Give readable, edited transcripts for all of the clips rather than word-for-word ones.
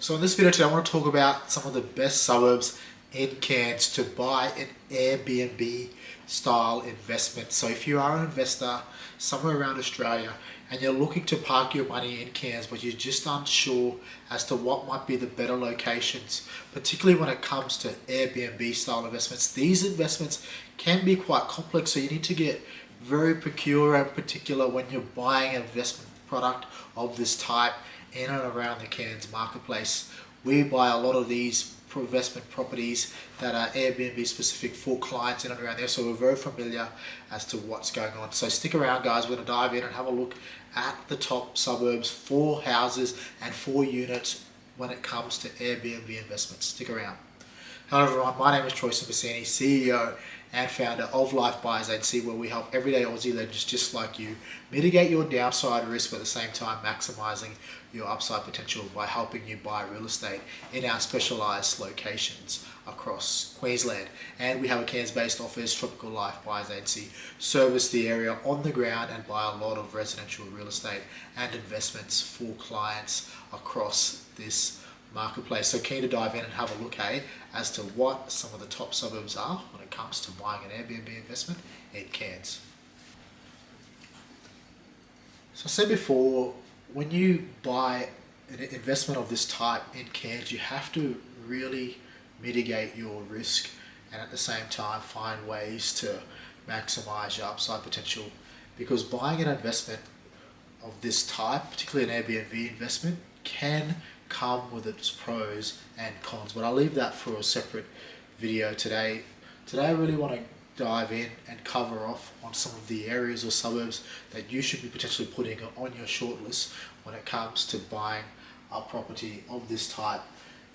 So in this video today I want to talk about some of the best suburbs in Cairns to buy an Airbnb style investment. So if you are an investor somewhere around Australia and you're looking to park your money in Cairns but you're just unsure as to what might be the better locations, particularly when it comes to Airbnb style investments, these investments can be quite complex, so you need to get very peculiar and particular when you're buying an investment product of this type in and around the Cairns marketplace. We buy a lot of these investment properties that are Airbnb specific for clients in and around there, so we're very familiar as to what's going on. So stick around guys, we're going to dive in and have a look at the top suburbs for houses and for units when it comes to Airbnb investments. Stick around. Hello everyone, my name is Troy Simbassini, CEO and founder of Life Buyers Agency, where we help everyday Aussie legends just like you mitigate your downside risk, but at the same time maximizing your upside potential by helping you buy real estate in our specialized locations across Queensland. And we have a Cairns-based office, Tropical Life Buyers Agency, service the area on the ground and buy a lot of residential real estate and investments for clients across this marketplace. So keen to dive in and have a look as to what some of the top suburbs are when it comes to buying an Airbnb investment in Cairns. So I said before, when you buy an investment of this type in Cairns, you have to really mitigate your risk and at the same time find ways to maximize your upside potential, because buying an investment of this type, particularly an Airbnb investment, can come with its pros and cons, but I'll leave that for a separate video today. Today I really want to dive in and cover off on some of the areas or suburbs that you should be potentially putting on your shortlist when it comes to buying a property of this type.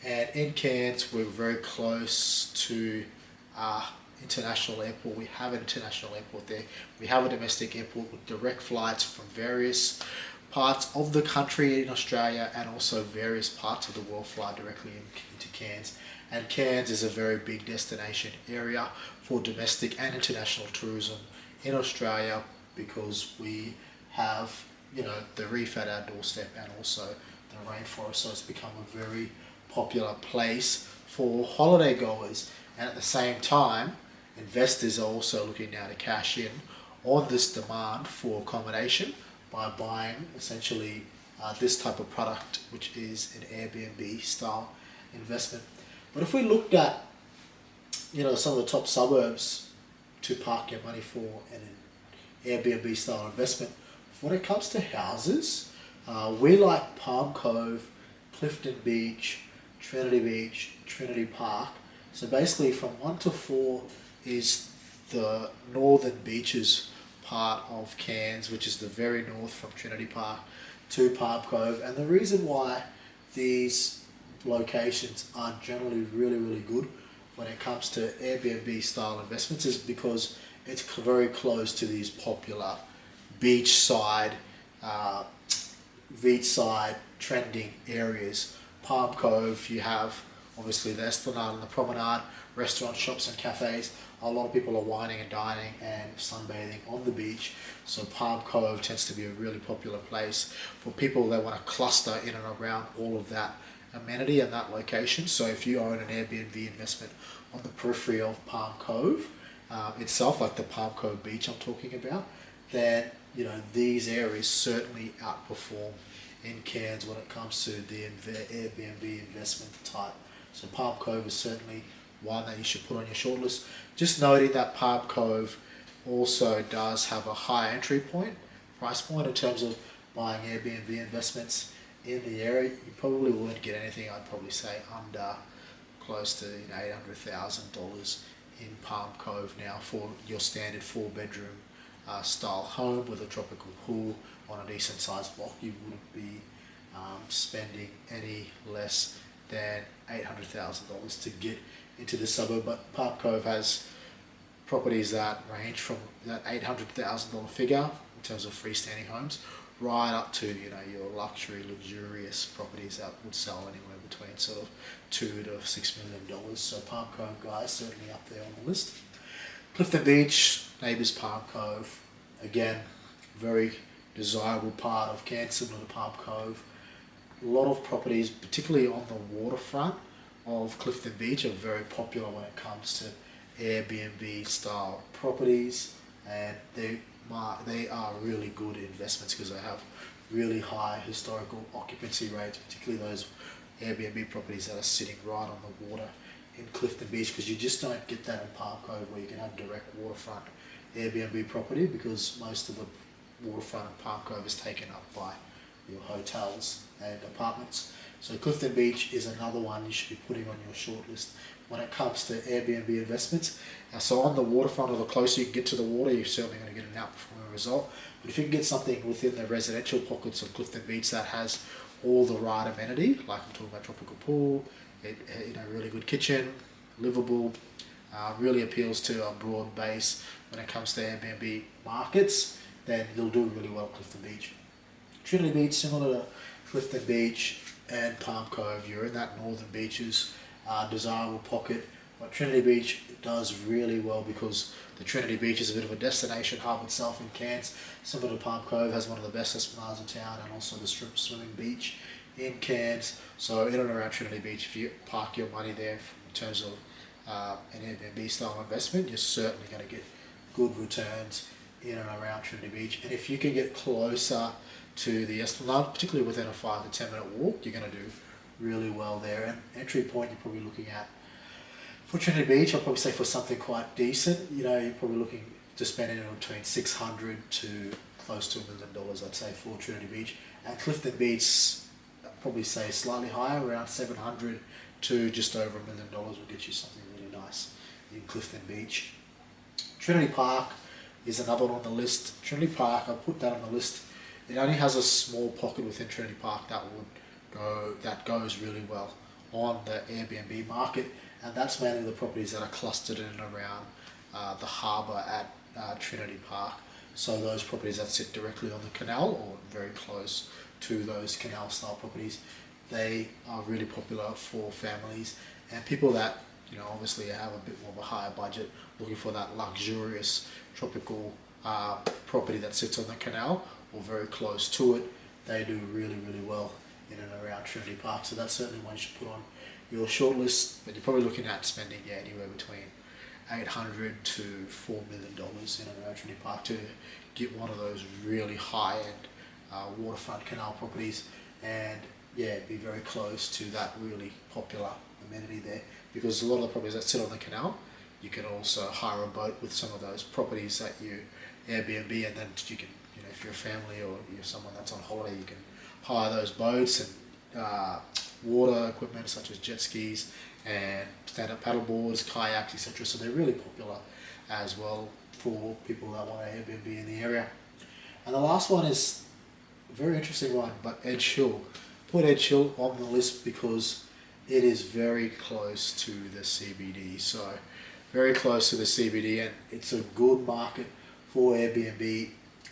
And in Cairns, we're very close to international airport. We have an international airport there. We have a domestic airport with direct flights from various parts of the country in Australia and also various parts of the world fly directly into Cairns. And Cairns is a very big destination area for domestic and international tourism in Australia, because we have, the reef at our doorstep and also the rainforest, so it's become a very popular place for holiday goers. And at the same time, investors are also looking now to cash in on this demand for accommodation by buying essentially this type of product, which is an Airbnb style investment. But if we looked at some of the top suburbs to park your money for an Airbnb style investment, when it comes to houses, we like Palm Cove, Clifton Beach, Trinity Park. So basically from 1 to 4 is the northern beaches part of Cairns, which is the very north from Trinity Park to Palm Cove. And the reason why these locations are generally really good when it comes to Airbnb style investments is because it's very close to these popular beachside trending areas. Palm Cove, you have obviously the Esplanade and the Promenade, restaurants, shops and cafes. A lot of people are wining and dining and sunbathing on the beach. So Palm Cove tends to be a really popular place for people that want to cluster in and around all of that amenity and that location. So if you own an Airbnb investment on the periphery of Palm Cove itself, like the Palm Cove beach I'm talking about, then these areas certainly outperform in Cairns when it comes to the Airbnb investment type. So Palm Cove is certainly one that you should put on your shortlist. Just noting that Palm Cove also does have a high entry price point in terms of buying Airbnb investments in the area. You probably wouldn't get anything, I'd probably say, under close to $800,000 in Palm Cove now for your standard 4-bedroom style home with a tropical pool on a decent sized block. You wouldn't be spending any less than $800,000 to get into the suburb. But Palm Cove has properties that range from that $800,000 figure in terms of freestanding homes right up to your luxury luxurious properties that would sell anywhere between sort of $2 to $6 million. So Palm Cove guys certainly up there on the list. Clifton Beach neighbours Palm Cove, again very desirable part of Cairns, similar to Palm Cove. a lot of properties, particularly on the waterfront of Clifton Beach, are very popular when it comes to Airbnb style properties, and they are really good investments because they have really high historical occupancy rates, particularly those Airbnb properties that are sitting right on the water in Clifton Beach, because you just don't get that in Palm Cove where you can have direct waterfront Airbnb property, because most of the waterfront in Palm Cove is taken up by your hotels and apartments. So Clifton Beach is another one you should be putting on your shortlist when it comes to Airbnb investments. So on the waterfront, or the closer you get to the water, you're certainly going to get an outperforming result. But if you can get something within the residential pockets of Clifton Beach that has all the right amenity, like I'm talking about tropical pool, really good kitchen, livable, really appeals to a broad base when it comes to Airbnb markets, then you'll do really well at Clifton Beach. Trinity Beach, similar to Clifton Beach and Palm Cove, you're in that northern beaches desirable pocket. But Trinity Beach does really well because the Trinity Beach is a bit of a destination hub itself in Cairns. Similar to Palm Cove, has one of the best esplanades in town, and also the strip swimming beach in Cairns. So in and around Trinity Beach, if you park your money there in terms of an Airbnb style investment, you're certainly going to get good returns in and around Trinity Beach. And if you can get closer to the Esplanade, particularly within a 5 to 10 minute walk, you're going to do really well there. And entry point, you're probably looking at, for Trinity Beach, I'll probably say for something quite decent, you're probably looking to spend in between 600 to close to $1 million, I'd say, for Trinity Beach. And Clifton Beach, I'd probably say slightly higher, around 700 to just over $1 million will get you something really nice in Clifton Beach. Trinity Park is another one on the list. Trinity Park, I'll put that on the list. It only has a small pocket within Trinity Park that goes really well on the Airbnb market, and that's mainly the properties that are clustered in and around the harbour at Trinity Park. So those properties that sit directly on the canal or very close to those canal style properties, they are really popular for families and people that obviously have a bit more of a higher budget, looking for that luxurious tropical property that sits on the canal or very close to it. They do really, really well in and around Trinity Park. So that's certainly one you should put on your shortlist. But you're probably looking at spending anywhere between $800 to $4 million in and around Trinity Park to get one of those really high-end waterfront canal properties, and be very close to that really popular amenity there. Because a lot of the properties that sit on the canal, you can also hire a boat with some of those properties that you Airbnb, and then you can, if you're a family or you're someone that's on holiday, you can hire those boats and water equipment such as jet skis and stand-up paddle boards, kayaks, etc. So they're really popular as well for people that want an Airbnb in the area. And the last one is a very interesting one, but Edge Hill. Put Edge Hill on the list because it is very close to the CBD. So very close to the CBD, and it's a good market for Airbnb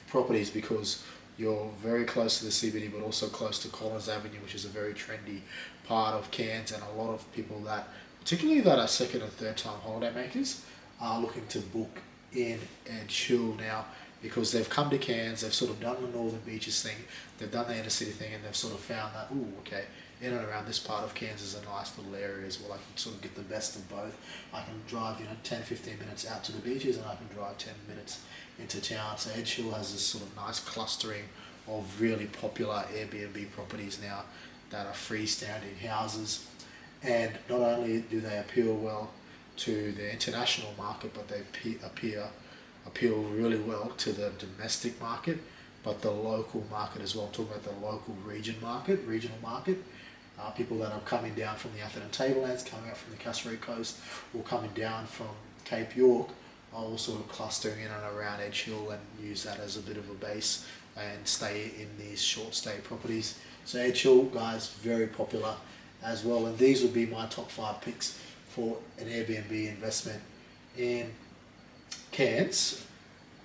properties because you're very close to the CBD, but also close to Collins Avenue, which is a very trendy part of Cairns, and a lot of people that, particularly that are second and third time holiday makers, are looking to book in Edge Hill now because they've come to Cairns, they've sort of done the Northern Beaches thing, they've done the inner city thing, and they've sort of found that, in and around this part of Cairns is a nice little area as well. I can sort of get the best of both. I can drive 10-15 minutes out to the beaches, and I can drive 10 minutes into town. So Edge Hill has this sort of nice clustering of really popular Airbnb properties now that are freestanding houses, and not only do they appeal well to the international market, but they appeal really well to the domestic market, but the local market as well. I'm talking about the local regional market. People that are coming down from the Atherton Tablelands, coming up from the Castlereagh Coast, or coming down from Cape York, are all sort of clustering in and around Edge Hill and use that as a bit of a base and stay in these short stay properties. So Edge Hill, guys, very popular as well, and these would be my top 5 picks for an Airbnb investment in Cairns.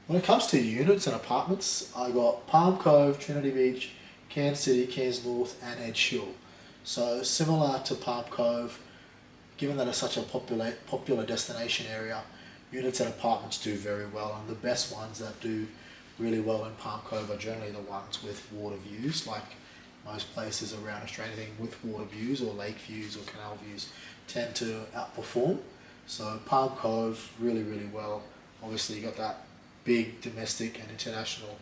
When it comes to units and apartments, I got Palm Cove, Trinity Beach, Cairns City, Cairns North, and Edge Hill. So similar to Palm Cove, given that it's such a popular destination area, units and apartments do very well, and the best ones that do really well in Palm Cove are generally the ones with water views, like most places around Australia, anything with water views or lake views or canal views tend to outperform. So Palm Cove, really, really well. Obviously you got that big domestic and international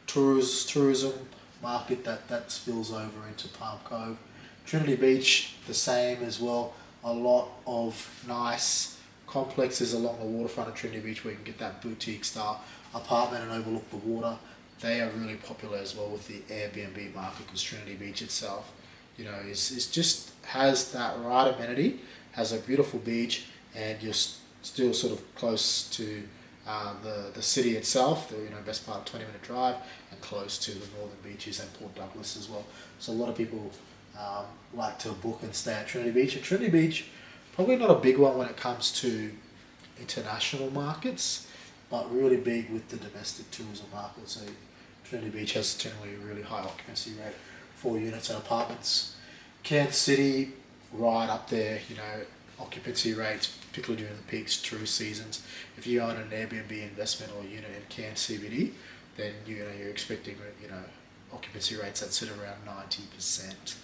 tourism market that spills over into Palm Cove. Trinity Beach, the same as well. A lot of nice complexes along the waterfront of Trinity Beach where you can get that boutique style apartment and overlook the water. They are really popular as well with the Airbnb market because Trinity Beach itself, is just has that right amenity, has a beautiful beach, and you're still sort of close to the city itself. The best part of 20-minute drive, and close to the northern beaches and Port Douglas as well. So a lot of people like to book and stay at Trinity Beach. And Trinity Beach, probably not a big one when it comes to international markets, but really big with the domestic tourism market. So Trinity Beach has generally a really high occupancy rate for units and apartments. Cairns City, right up there, occupancy rates, particularly during the peak tourist seasons. If you own an Airbnb investment or unit in Cairns CBD, then you're expecting occupancy rates that sit around 90%.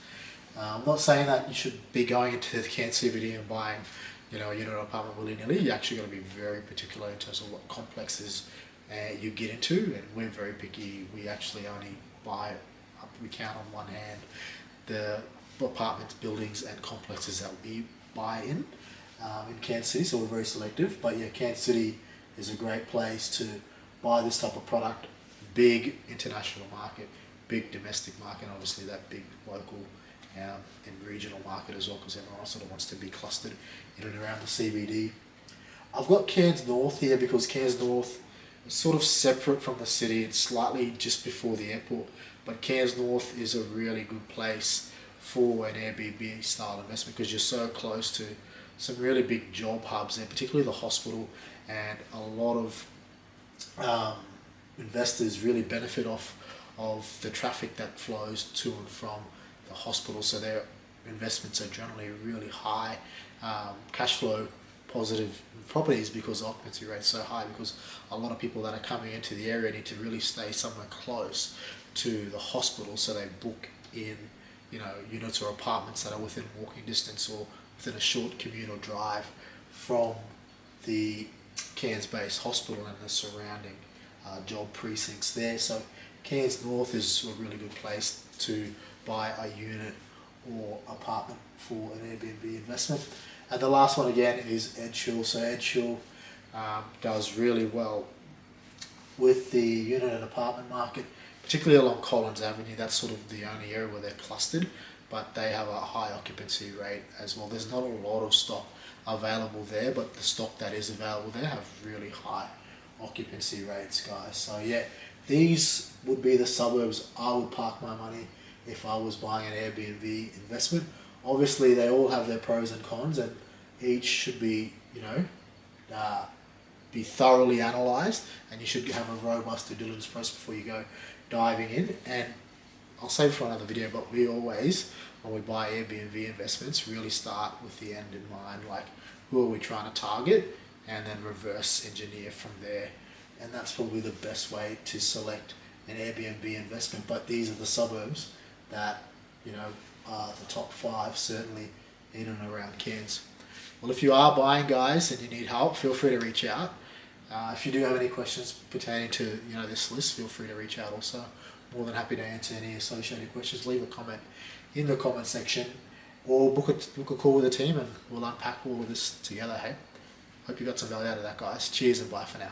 I'm not saying that you should be going into the Cairns CBD and buying a unit or apartment willy-nilly. You actually got to be very particular in terms of what complexes you get into, and we're very picky. We actually only we count on one hand the apartments, buildings and complexes that we buy in Cairns City, so we're very selective. But yeah, Cairns City is a great place to buy this type of product. Big international market, big domestic market, obviously that big local and regional market as well, because everyone sort of wants to be clustered in and around the CBD. I've got Cairns North here because Cairns North is sort of separate from the city. It's slightly just before the airport, but Cairns North is a really good place for an Airbnb style investment because you're so close to some really big job hubs there, particularly the hospital, and a lot of investors really benefit off of the traffic that flows to and from the hospital. So their investments are generally really high cash flow positive properties because the occupancy rate is so high, because a lot of people that are coming into the area need to really stay somewhere close to the hospital, so they book in units or apartments that are within walking distance or within a short commute or drive from the Cairns-based hospital and the surrounding job precincts there. So Cairns North is a really good place to buy a unit or apartment for an Airbnb investment. And the last one again is Edgehill. So Edgehill does really well with the unit and apartment market, particularly along Collins Avenue. That's sort of the only area where they're clustered, but they have a high occupancy rate as well. There's not a lot of stock available there, but the stock that is available there have really high occupancy rates, guys. So yeah, these would be the suburbs I would park my money if I was buying an Airbnb investment. Obviously they all have their pros and cons, and each should be be thoroughly analysed, and you should have a robust due diligence process before you go diving in. And I'll save it for another video, but we always, when we buy Airbnb investments, really start with the end in mind, like who are we trying to target, and then reverse engineer from there. And that's probably the best way to select an Airbnb investment. But these are the suburbs that are the top 5 certainly in and around Cairns. Well, if you are buying, guys, and you need help, feel free to reach out. If you do have any questions pertaining to this list, feel free to reach out also. More than happy to answer any associated questions. Leave a comment in the comment section, or book a call with the team and we'll unpack all of this together. Hey, hope you got some value out of that, guys. Cheers and bye for now.